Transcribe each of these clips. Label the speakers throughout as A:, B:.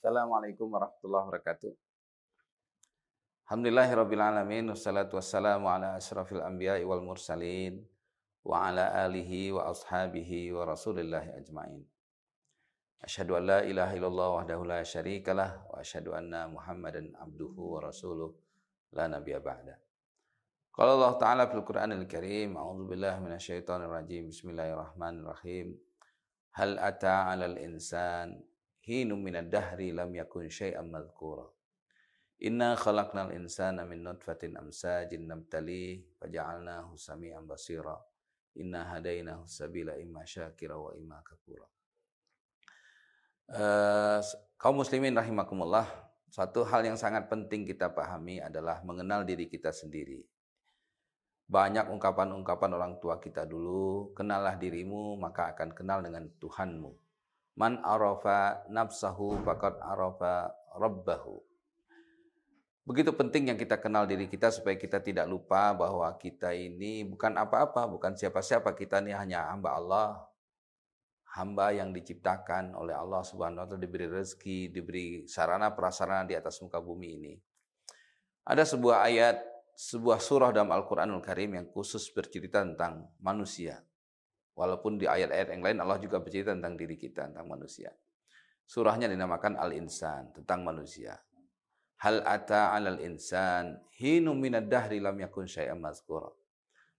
A: Assalamualaikum warahmatullahi wabarakatuh. Alhamdulillahirrabbilalamin. Wassalatu wassalamu ala ashrafil anbiya'i wal mursalin wa ala alihi wa ashabihi wa rasulillahi ajma'in. Asyhadu an la ilaha illallah wahdahu la syarikalah wa asyhadu anna Muhammadan abduhu wa rasuluh la nabiyya ba'da. Qala Allah Ta'ala fil Qur'anil Karim, a'udzubillahi minasyaitonir rajim. Bismillahirrahmanirrahim. Hal ata 'alal insan hinum minad dahri lam yakun syai'an madhkura. Inna khalaqnal insana min nutfatin amsajin nabtalih faja'alnahu sami'an basira. Inna hadainahu sabila imma syakira wa imma kafura. Kaum muslimin rahimakumullah, satu hal yang sangat penting kita pahami adalah mengenal diri kita sendiri. Banyak ungkapan-ungkapan orang tua kita dulu, kenallah dirimu maka akan kenal dengan Tuhanmu. Man arafa nafsahu faqad arafa rabbahu. Begitu penting yang kita kenal diri kita supaya kita tidak lupa bahwa kita ini bukan apa-apa, bukan siapa-siapa. Kita ini hanya hamba Allah, hamba yang diciptakan oleh Allah Subhanahu wa Ta'ala, diberi rezeki, diberi sarana prasarana di atas muka bumi ini. Ada sebuah ayat, sebuah surah dalam Al-Quranul Karim yang khusus bercerita tentang manusia. Walaupun di ayat-ayat yang lain Allah juga bercerita tentang diri kita, tentang manusia. Surahnya dinamakan Al-Insan, tentang manusia. Hal ata 'alal insan hinum minad dahri lam yakun syai'an mazkura.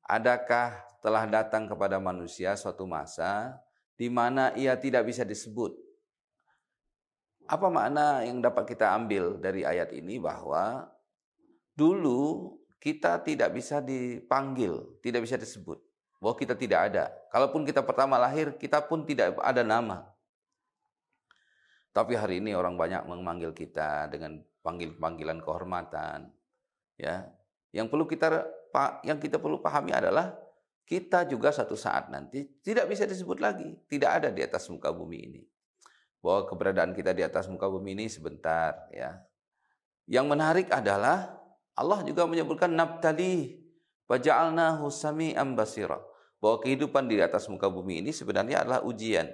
A: Adakah telah datang kepada manusia suatu masa di mana ia tidak bisa disebut? Apa makna yang dapat kita ambil dari ayat ini? Bahwa dulu kita tidak bisa dipanggil, tidak bisa disebut. Bahwa kita tidak ada. Kalaupun kita pertama lahir, kita pun tidak ada nama. Tapi hari ini orang banyak memanggil kita dengan panggilan kehormatan. Ya, yang kita perlu pahami adalah kita juga satu saat nanti tidak bisa disebut lagi, tidak ada di atas muka bumi ini. Bahwa keberadaan kita di atas muka bumi ini sebentar. Ya, yang menarik adalah Allah juga menyebutkan nabtali waja'alnahu sami'an basira. Bahwa kehidupan di atas muka bumi ini sebenarnya adalah ujian.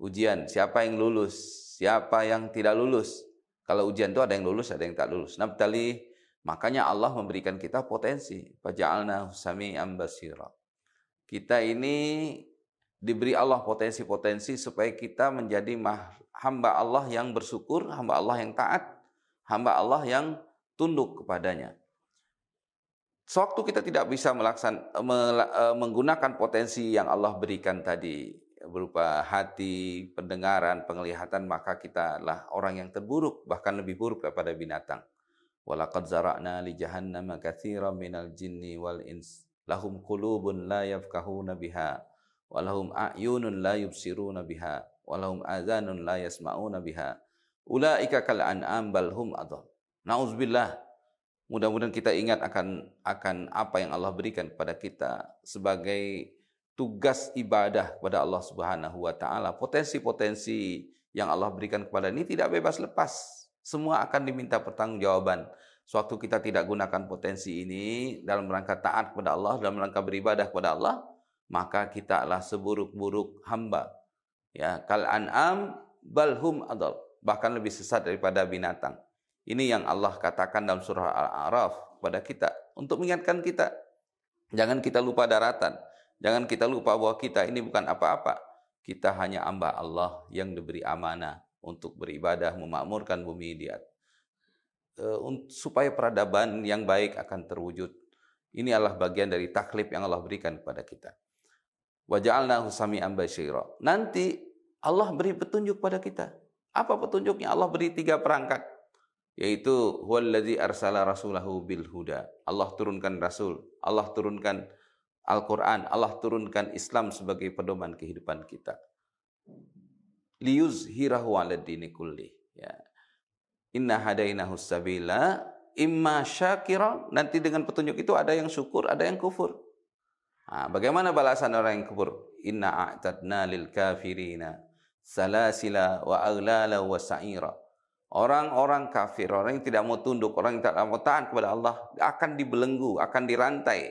A: Ujian, siapa yang lulus, siapa yang tidak lulus. Kalau ujian itu ada yang lulus, ada yang tak lulus. Nabtali, makanya Allah memberikan kita potensi. Faja'alnahu sami'an basira. Kita ini diberi Allah potensi-potensi supaya kita menjadi hamba Allah yang bersyukur, hamba Allah yang taat, hamba Allah yang tunduk kepadanya. Sewaktu kita tidak bisa menggunakan potensi yang Allah berikan tadi, berupa hati, pendengaran, penglihatan, maka kita adalah orang yang terburuk, bahkan lebih buruk daripada binatang. Walaqad zara'na li jahannama katsiran minal jinni wal ins lahum qulubun la yafqahuna biha wa lahum a'yunun la yubsiruna biha wa lahum adhanun la yasma'una biha ulaika kal an'am bal hum adall. Nauzubillah. Mudah-mudahan kita ingat akan apa yang Allah berikan kepada kita sebagai tugas ibadah kepada Allah Subhanahu wa Ta'ala. Potensi-potensi yang Allah berikan kepada ini tidak bebas lepas. Semua akan diminta pertanggungjawaban. Sewaktu kita tidak gunakan potensi ini dalam rangka taat kepada Allah, dalam rangka beribadah kepada Allah, maka kita adalah seburuk-buruk hamba. Ya, kal an'am bal hum adall. Bahkan lebih sesat daripada binatang. Ini yang Allah katakan dalam surah Al-A'raf kepada kita untuk mengingatkan kita. Jangan kita lupa daratan. Jangan kita lupa bahwa kita ini bukan apa-apa. Kita hanya hamba Allah yang diberi amanah untuk beribadah, memakmurkan bumi dia. Supaya peradaban yang baik akan terwujud. Ini adalah bagian dari taklif yang Allah berikan kepada kita. Wa ja'alnahu sami'an basira. Nanti Allah beri petunjuk pada kita. Apa petunjuknya? Allah beri 3 perangkat. Yaitu huwallazi arsala rasulahu bil huda. Allah turunkan rasul, Allah turunkan Al-Quran, Allah turunkan Islam sebagai pedoman kehidupan kita. Liyuzhirahu 'alad dini kulli. Ya. Inna hadainahu sabila imma syakira. Nanti dengan petunjuk itu ada yang syukur, ada yang kufur. Nah, bagaimana balasan orang yang kufur? Inna a'tadna lil kafirina salasila wa aghlala wa sa'ira. Orang-orang kafir, orang yang tidak mau tunduk, orang yang tidak mau taat kepada Allah akan dibelenggu, akan dirantai,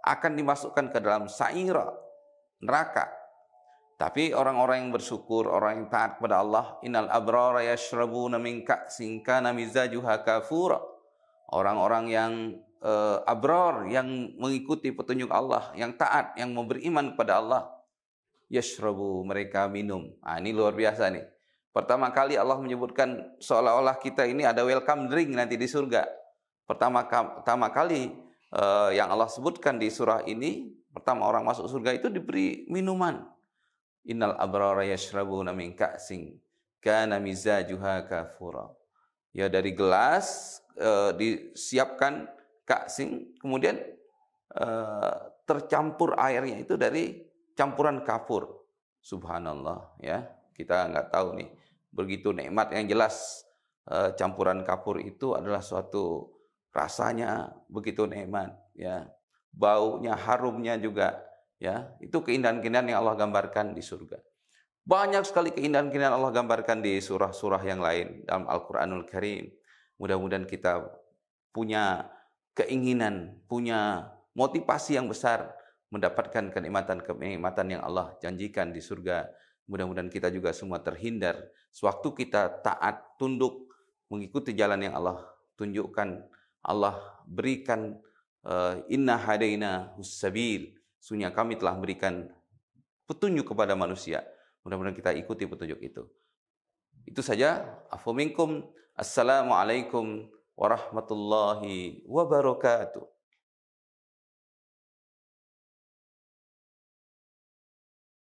A: akan dimasukkan ke dalam sa'ira, neraka. Tapi orang-orang yang bersyukur, orang yang taat kepada Allah, innal abrara yashrabuna min ka'sin kana mizajuha kafura. Orang-orang yang abrar, yang mengikuti petunjuk Allah, yang taat, yang beriman kepada Allah, yashrabu, mereka minum. Ini luar biasa nih. Pertama kali Allah menyebutkan seolah-olah kita ini ada welcome drink nanti di surga. Pertama kali yang Allah sebutkan di surah ini, pertama orang masuk surga itu diberi minuman. Innal abrara yashrabuna min ka'sin kana mizajuha kafura. Ya, dari gelas disiapkan ka'sin, kemudian tercampur airnya itu dari campuran kafur. Subhanallah, ya. Kita nggak tahu nih, begitu nikmat yang jelas campuran kafur itu adalah suatu rasanya begitu nikmat, ya. Baunya, harumnya juga, ya. Itu keindahan-keindahan yang Allah gambarkan di surga. Banyak sekali keindahan-keindahan Allah gambarkan di surah-surah yang lain dalam Al-Qur'anul Karim. Mudah-mudahan kita punya keinginan, punya motivasi yang besar mendapatkan kenikmatan yang Allah janjikan di surga. Mudah-mudahan kita juga semua terhindar sewaktu kita taat, tunduk, mengikuti jalan yang Allah tunjukkan, Allah berikan. Inna hadaina hussabil, sesungguhnya kami telah berikan petunjuk kepada manusia. Mudah-mudahan kita ikuti petunjuk itu. Itu saja. Afu minkum. Assalamualaikum warahmatullahi wabarakatuh.